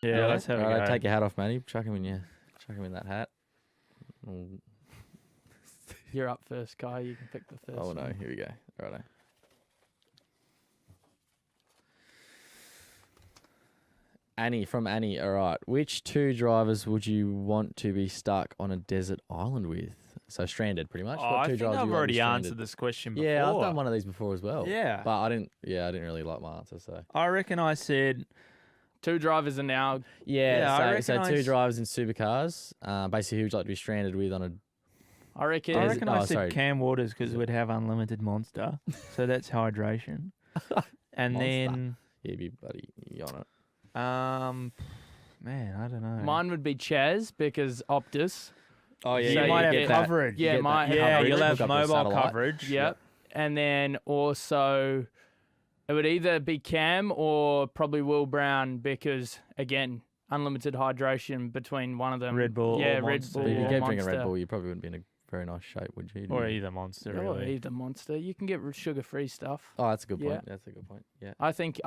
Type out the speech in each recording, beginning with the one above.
Yeah, let's have a Right, go. take your hat off, Matty. Chuck him in that hat. You're up first, Kai. You can pick the first. Oh no, one. here we go. Righto. Annie from Annie. All right. Which two drivers would you want to be stuck on a desert island with? So stranded, pretty much. Oh, What I two think drivers I've you want to be already stranded? answered this question before. Yeah, I've done one of these before as well. Yeah. But I didn't really like my answer. So I reckon I said, 2 drivers are now. Yeah, I so reckon two drivers in supercars. Basically, who would you like to be stranded with on a? I reckon. I reckon I said sorry. Cam Waters because we'd have unlimited Monster. So that's hydration. And Monster. then, Yeah, buddy, you on it. man, I don't know. Mine would be Chaz because Optus. Oh you So might you have get coverage. Yeah, get might that have Yeah, coverage, you'll hook have up to mobile satellite. coverage. Yep. And then also, it would either be Cam or probably Will Brown because, again, unlimited hydration between one of them. Red Bull or Yeah, Red Monster. Bull But if you or kept drinking Monster. Red Bull, you probably wouldn't be in a very nice shape, would you? Or either Monster, Or really. either Monster. You can get sugar-free stuff. Oh, that's a good point. Yeah. That's a good point. Yeah. I think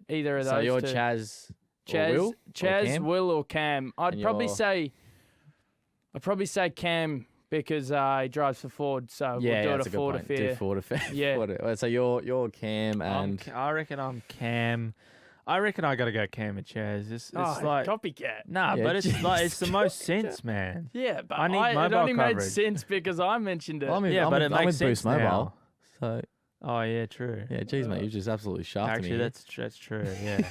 either of those So you're two. Chaz, Chaz, or Will, or Chaz, Cam? Will, or Cam. I'd And probably you're- say Cam because he drives for Ford, so Yeah, we'll do that's it a a good Ford point. affair. Do Ford affair. Yeah. Ford. So you're Cam and I reckon I'm Cam. I reckon I got to go Cam and Chaz. It's like copycat. nah, Yeah, but it's jeez. it's the most sense, man. Yeah, but I need it mobile only made coverage. sense because I mentioned it. I'm Yeah, but it I'm makes with Boost sense Mobile. now. So Oh yeah, true. yeah, geez, mate, you just absolutely shafted Actually, me. that's true. Yeah.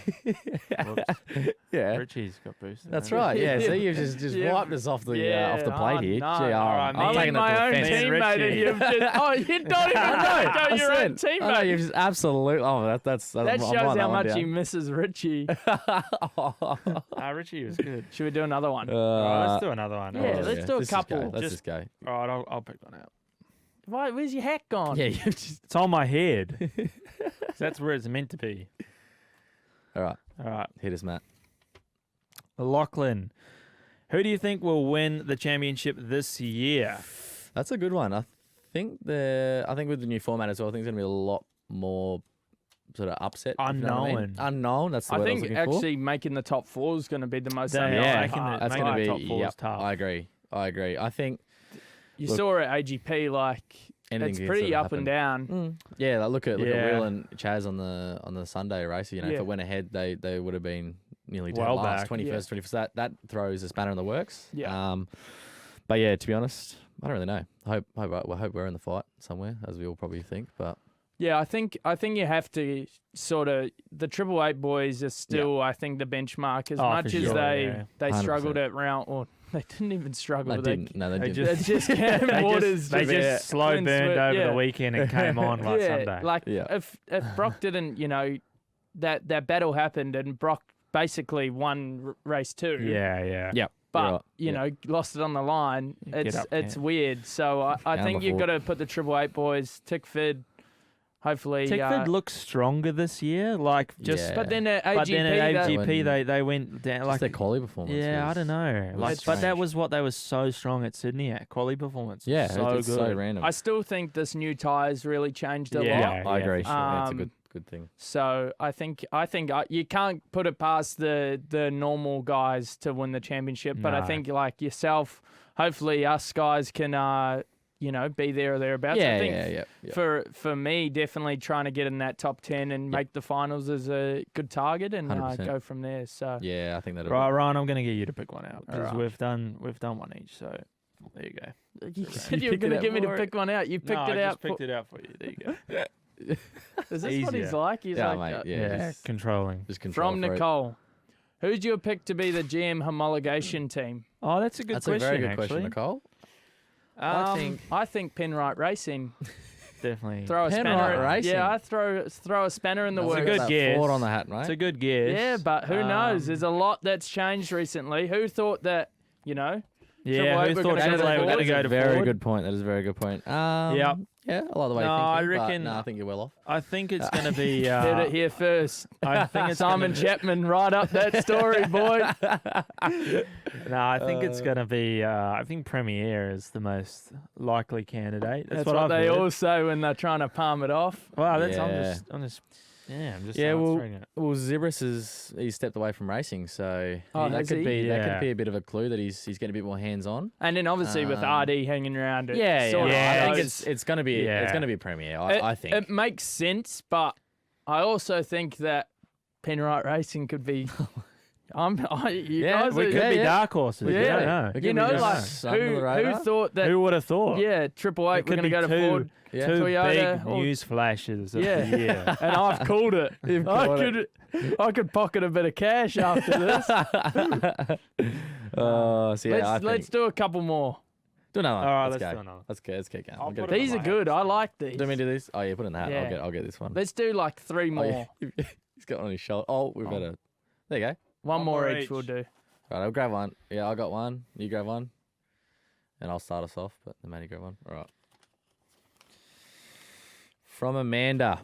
Whoops. yeah. Richie's got boosted. That's man. right. Yeah, so you've just Yeah. wiped us off the Yeah. plate Oh, here. no. Gee, All right, I'm me I'm taking in that my to own offense. Me and teammate, and Richie. you've just you don't even know your own I know teammate. you've just absolutely. Oh, that's That I'm shows writing how that one much down. he misses Richie. Richie was good. Should we do another one? All right, let's do another one. Yeah, All right. let's do a Let's couple. Just go. All right, I'll pick one out. Why? Where's your hat gone? Yeah, you just. It's on my head. That's where it's meant to be. All right, All right. hit us, Matt. Lachlan, who do you think will win the championship this year? That's a good one. I think with the new format as well, I think it's going to be a lot more sort of upset. if you know what I mean. Unknown. Unknown. That's the I word I think was looking for. actually making the top 4 is going to be the most Yeah, unknown making part. That's making going to the be. top 4 is Yep, tough. I agree. I think You Look, saw at AGP, like, anything it's can pretty sort of up and happen. down. Yeah, like look at Yeah. Will and Chaz on the Sunday race. You know, if Yeah. it went ahead, they would have been nearly dead Well last, back. 21st, 21st. That throws a spanner in the works. Yeah. But yeah, to be honest, I don't really know. I hope we're in the fight somewhere, as we all probably think. But Yeah, I think you have to sort of the 888 boys are still I think the benchmark as Oh, much for as sure, they yeah. they 100%. struggled at round or they didn't even struggle. they didn't. No, they they didn't. It's just Cam They Waters. just yeah, slow and burned Swift, over yeah. the weekend and came on like yeah, Sunday. like Yeah. if Brock didn't, that battle happened and Brock basically won race 2. yeah. Yep. But You're right. you know, lost it on the line. Get up, It's Cam. weird. So I Down think you've before. got to put the 888 boys, Tickford, hopefully. Tickford looks stronger this year. Like just, Yeah. But then at AGP, but then at they AGP went- they went down. Just Like their quality performance. yeah, I was- don't know. was Like, but strange. that was what they were so strong at Sydney at quality performance. Yeah, so it's good. so random. I still think this new tyres really changed a Yeah. lot. I agree. for Sure. That's a Um, good thing. So I think you can't put it past the normal guys to win the championship. But I No. think like yourself, hopefully us guys can be there or thereabouts. I think Yeah. For me, definitely trying to get in that top 10 and make the finals is a good target and 100%. go from there. So Yeah, I think that'll. Right, Ryan, I'm going to get you to pick one out because Alright. we've done one each. So there you go. you said you were picked it going to out get me to for pick one out. You picked no, it I out. just picked it out for you. There you go. Is this what he's easier. like? He's Yeah, like, mate. Yeah, just controlling. control from freak. Nicole. Who's your pick to be the GM homologation team? Oh, that's a good That's question. a very good actually. question, Nicole. I think Penrite Racing. Definitely. Throw a Penrite spanner. Racing? Yeah, I throw a spanner in the That's works. a good that guess. Ford on the hat, mate. It's a good guess. Yeah, but who knows? Um, There's a lot that's changed recently. Who thought that? Yeah, Triple who A were thought gonna go to Chevrolet were Ford? going to go to very Ford? good point. That is a very good point. Yep. Yeah, I like the way No, you're I thinking. reckon- No, I think you're well off. I think it's going to be. Heard it here first. I think it's Simon Chapman, right up that story, boy. No, I think it's going to be. I think Premiere is the most likely candidate. That's what what I've they heard. all say when they're trying to palm it off. Well, Yeah. I'm just Yeah, I'm just Yeah, answering it. Well, Zibris he's stepped away from racing, so Oh, that has could he? be that Yeah. could be a bit of a clue that he's getting a bit more hands on. And then obviously with RD hanging around it. Yeah, sort of yeah. I think shows- it's going to be Premier. I think. It makes sense, but I also think that Penrite Racing could be. You guys We are, could be dark horses. Yeah. You don't know. It could you be know, just like under the who radar. thought that? Who would have thought? Yeah, Triple Eight. It We're could going to be go to Ford. Yeah. Two Toyota big or- news flashes of Yeah. the year. And I've called it. You've I called could pocket a bit of cash after this. So yeah, Let's do a couple more. do another one. All right, let's let's go. do another. Let's keep going. I'll We'll get put it it These on are my good. I like these. Do you want me to do this? Oh yeah, put it in the hat. Yeah. I'll get this one. Let's do like three more. Oh, yeah. He's got one on his shoulder. Oh, we've got a. There you go. One more more each each. we'll do. Right, I'll grab one. Yeah, I got one. You grab one. And I'll start us off, but the Matty grab one. All right. From Amanda.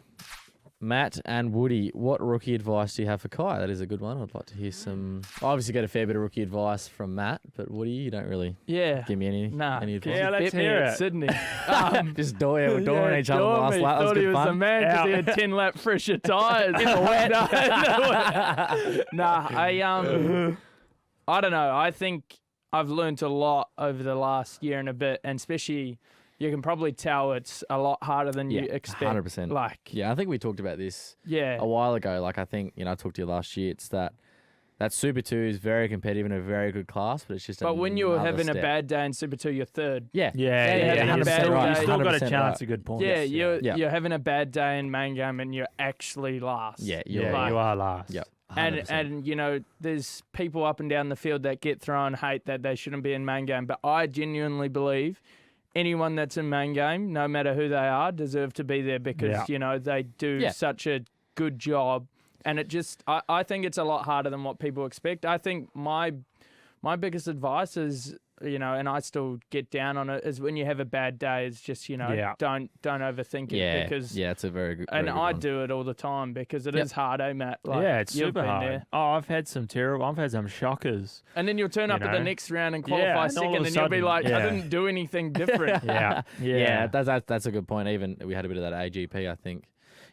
Matt and Woody, what rookie advice do you have for Kai? That is a good one. I'd like to hear some. I obviously get a fair bit of rookie advice from Matt, but Woody, you don't really Yeah. give me any Nah. any advice. Yeah, let's Bit me hear at it. Sydney. Just we're dooring each other on the last lap. That was Thought he good was the fun. man because he Out. had 10 lap fresher tyres. In the wet. Nah, I don't know. I think I've learnt a lot over the last year and a bit, and especially you can probably tell it's a lot harder than you Yeah, expect. 100%. Like, Yeah, I think we talked about this yeah. a while ago. Like I think I talked to you last year. It's that Super 2 is very competitive in a very good class, but it's just. But when you're another having a step. bad day in Super 2, you're third. Yeah, Yeah, Yeah, yeah, yeah, you've 100% still, right. you've still got a 100% chance right. of good points. Yeah, Yeah. you're having a bad day in main game and you're actually last. yeah, Yeah, Like- you are last. Yep. And 100%. there's people up and down the field that get thrown hate that they shouldn't be in main game. But I genuinely believe anyone that's in main game, no matter who they are, deserve to be there because, Yeah. they do Yeah. such a good job. And it just, I think it's a lot harder than what people expect. I think my biggest advice is, and I still get down on it, is when you have a bad day, it's just, Yeah. don't overthink it yeah, because. yeah, it's a very good. And very good I one. do it all the time because it is Yep. hard, eh, Matt? Like, Yeah, it's you've super been hard. there. Oh, I've had some shockers. And then you'll turn You up at the know? next round and Yeah, qualify and all second, of a and you'll be sudden, like, I yeah. didn't do anything different. Yeah, Yeah, that's a good point. Even we had a bit of that AGP, I think.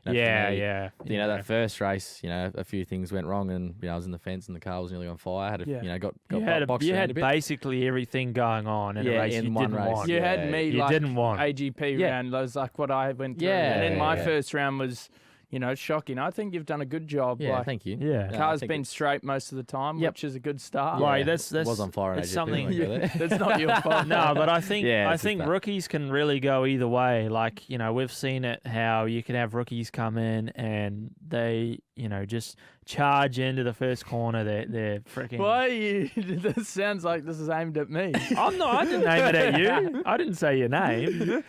For yeah, me, yeah. That first race, a few things went wrong, and I was in the fence, and the car was nearly on fire. I had, Yeah. got You had, boxed you around had a bit. basically everything going on in Yeah, a race in you one didn't race. want. You had me You like didn't want. AGP Yeah. round. That was like what I went through. Yeah, And then my yeah. first round was, shocking. I think you've done a good job. Yeah, like, thank you. Yeah. I car's think been it's- straight most of the time, Yep. which is a good start. Like, Yeah, that's was on fire in it's AGP. something- when I go there. That's not your fault. No, but I think Yeah, I it's just think that. rookies can really go either way. Like, we've seen it how you can have rookies come in and they, just charge into the first corner. They're freaking. Why are you? This sounds like this is aimed at me. I'm not. I didn't aim it at you. I didn't say your name.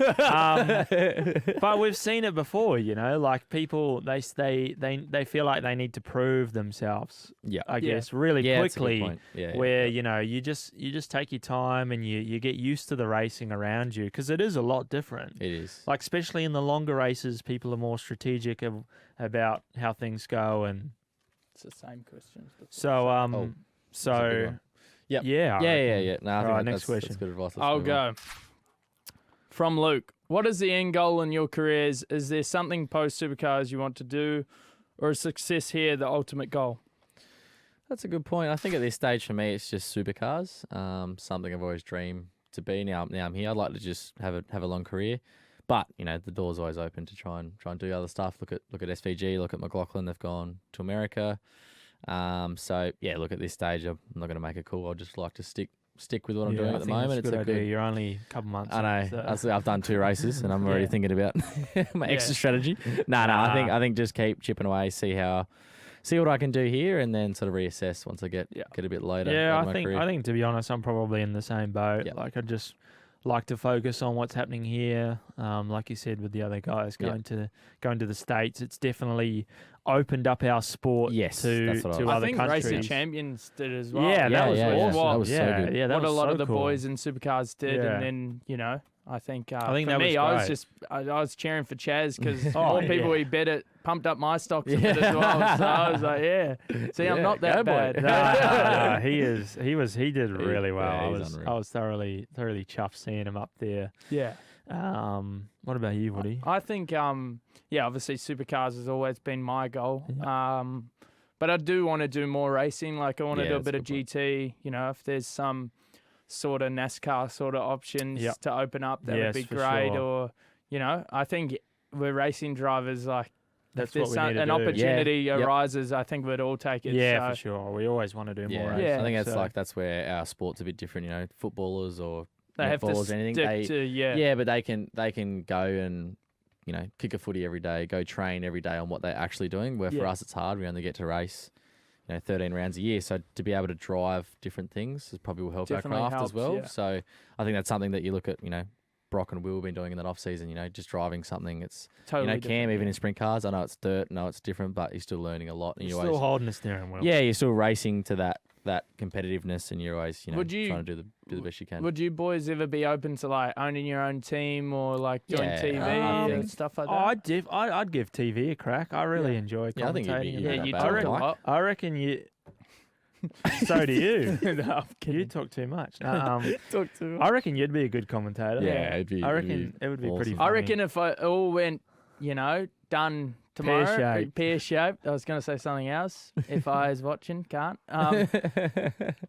But we've seen it before. Like people, they feel like they need to prove themselves. Yeah. I Yeah. guess really Yeah, that's a good quickly. point. Yeah, Where you just take your time and you get used to the racing around you because it is a lot different. it is. Like especially in the longer races, people are more strategic about how things go, and It's the same questions. so that's a good one. Yep. yeah, I Yeah. reckon. No, I All think right, next that's question. good advice. Let's I'll move on. go. From Luke, what is the end goal in your careers? Is there something post Supercars you want to do, or is success here the ultimate goal? That's a good point. I think at this stage for me, it's just supercars. Something I've always dreamed to be. Now I'm here. I'd like to just have a long career, but the door's always open to try and do other stuff. Look at SVG. Look at McLaughlin. They've gone to America. So yeah, look at this stage. I'm not going to make a call. I'd just like to stick with what I'm doing I at the think moment. that's a It's good idea. You're only a couple months. I know. in, so- I've done 2 races, and I'm already Yeah. thinking about my extra strategy. No. I think just keep chipping away, see what I can do here, and then sort of reassess once I get a bit later. Yeah, in my career. I think to be honest, I'm probably in the same boat. Yeah. Like I just like to focus on what's happening here. Like you said with the other guys going to the States, it's definitely opened up our sport Yes, to that's what I to was- I other think countries. Racing Champions did as well. Yeah, that was yeah. awesome. That was so good. Yeah, that what was a lot so of the cool. boys in Supercars did, Yeah. and then I think I think for that was me, I was great. just I was cheering for Chaz because Oh, more people yeah. he bet it pumped up my stocks a bit as well. So I was like, see, I'm Yeah, not that go, boy. bad. No, he did really well. Yeah, I he's was unreal. I was thoroughly chuffed seeing him up there. Yeah, What about you, Woody? I think, obviously supercars has always been my goal. But I do want to do more racing. Like I want to do a bit of GT. You know, if there's some sort of NASCAR sort of options to open up, that would be great. Sure. Or, you know, I think we're racing drivers. Like That's if what there's we need to an do. opportunity arises, I think we'd all take it. Yeah, so. for sure. We always want to do more. I Racing, think so. that's where our sport's a bit different. You know, footballers or They have to netballers or anything. stick to But they can go and kick a footy every day, go train every day on what they're actually doing. Where for us it's hard. We only get to race 13 rounds a year. So to be able to drive different things probably will help Definitely our craft helps, as well. yeah. So I think that's something that you look at. Brock and Will have been doing in that off season. Just driving something. It's totally Cam even in sprint cars. I know it's dirt. No, it's different, but he's still learning a lot. And You're still holding the steering wheel. Yeah, you're still racing to that competitiveness, and you're always trying to do the best you can. Would you boys ever be open to like owning your own team or like doing TV and stuff like that? I'd give TV a crack. I really enjoy commentating. I think you'd be you not talk bad. a lot. I reckon you. So do you. No, I'm kidding. You talk too much. Talk to I reckon you'd be a good commentator. Yeah, I reckon it would be pretty awesome. funny. I reckon if I all went, done tomorrow, Pear-shaped. pear-shaped. I was going to say something else. If I was watching, can't.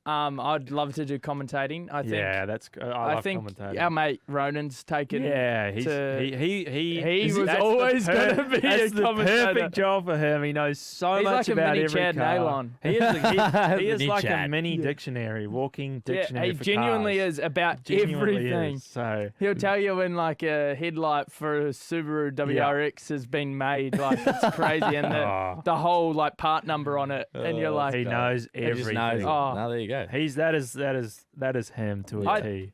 I'd love to do commentating. I think. Yeah, that's. I love think commentating. our mate Ronan's taken. Yeah, He was always going to be that's a the commentator. perfect job for him. He knows so He's much like a about mini every Chad car. Nalon. He is, he is Mini like a Chad. mini dictionary, walking dictionary. He for genuinely cars. is about Genuinely everything. is, so He'll tell you when like a headlight for a Subaru WRX has been made. Like it's crazy, and the whole like part number on it, and you're like, he knows He just everything. knows it. Oh. No, there you go. That is him to a T.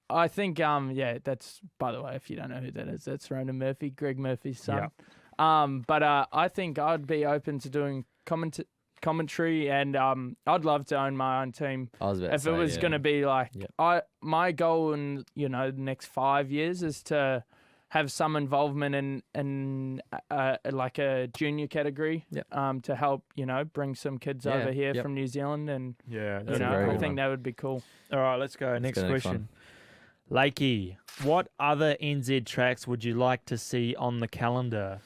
I think that's, by the way, if you don't know who that is, that's Ronan Murphy, Greg Murphy's son. But I think I'd be open to doing commentary, and I'd love to own my own team. I was about to If it say, was going to be like, my goal in the next 5 years is to have some involvement in like a junior category, to help bring some kids over here from New Zealand, and Yeah, That's a very I good think one. that would be cool. All right, let's go. Next go next question. Lakey, what other NZ tracks would you like to see on the calendar?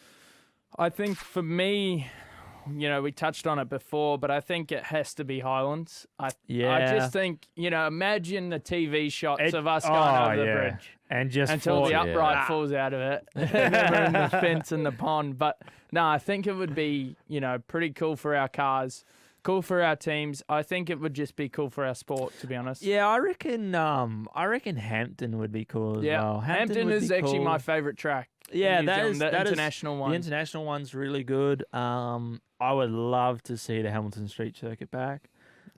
I think for me, we touched on it before, but I think it has to be Highlands. I just think, imagine the TV shots of us going over the bridge. And just Until the upright falls out of it. And then we're in the fence in the pond. But no, I think it would be, pretty cool for our cars, cool for our teams. I think it would just be cool for our sport, to be honest. Yeah, I reckon Hampton would be cool as well. Hampton would is be actually cool. my favourite track. Yeah, in New that Zealand, is the that is- international one. The international one's really good. I would love to see the Hamilton Street Circuit back.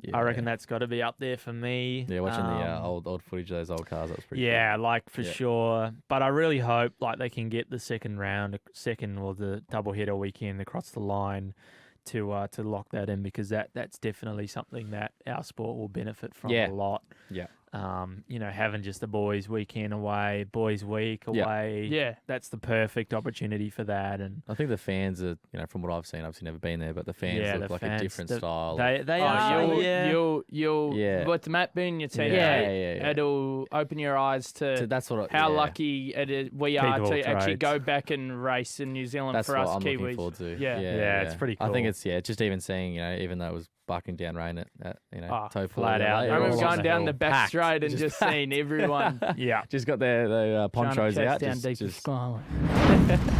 Yeah. I reckon that's got to be up there for me. Yeah, watching the old footage of those old cars, that was pretty Yeah, like for Yeah. sure. But I really hope like they can get the second or the double header weekend across the line to lock that in, because that's definitely something that our sport will benefit from a lot. Yeah. Having just the boys weekend away, boys week away. Yeah. That's the perfect opportunity for that. And I think the fans are, from what I've seen, I've never been there, but the fans look the like fans, a different the- style. they are. You'll with Matt being your teammate, Yeah. it'll open your eyes to That's what how lucky we are People to of actually trades. go back and race in New Zealand That's for what us I'm Kiwis. looking forward to. Yeah. it's pretty I think cool. it's just even seeing, even though it was bucking down rain at Taupo. flat out. I They're remember all on going the down hill. the back Packed. straight and Just just packed. seeing everyone Yeah. Just got their trying to ponchos chase out. down Just, deep just skyline.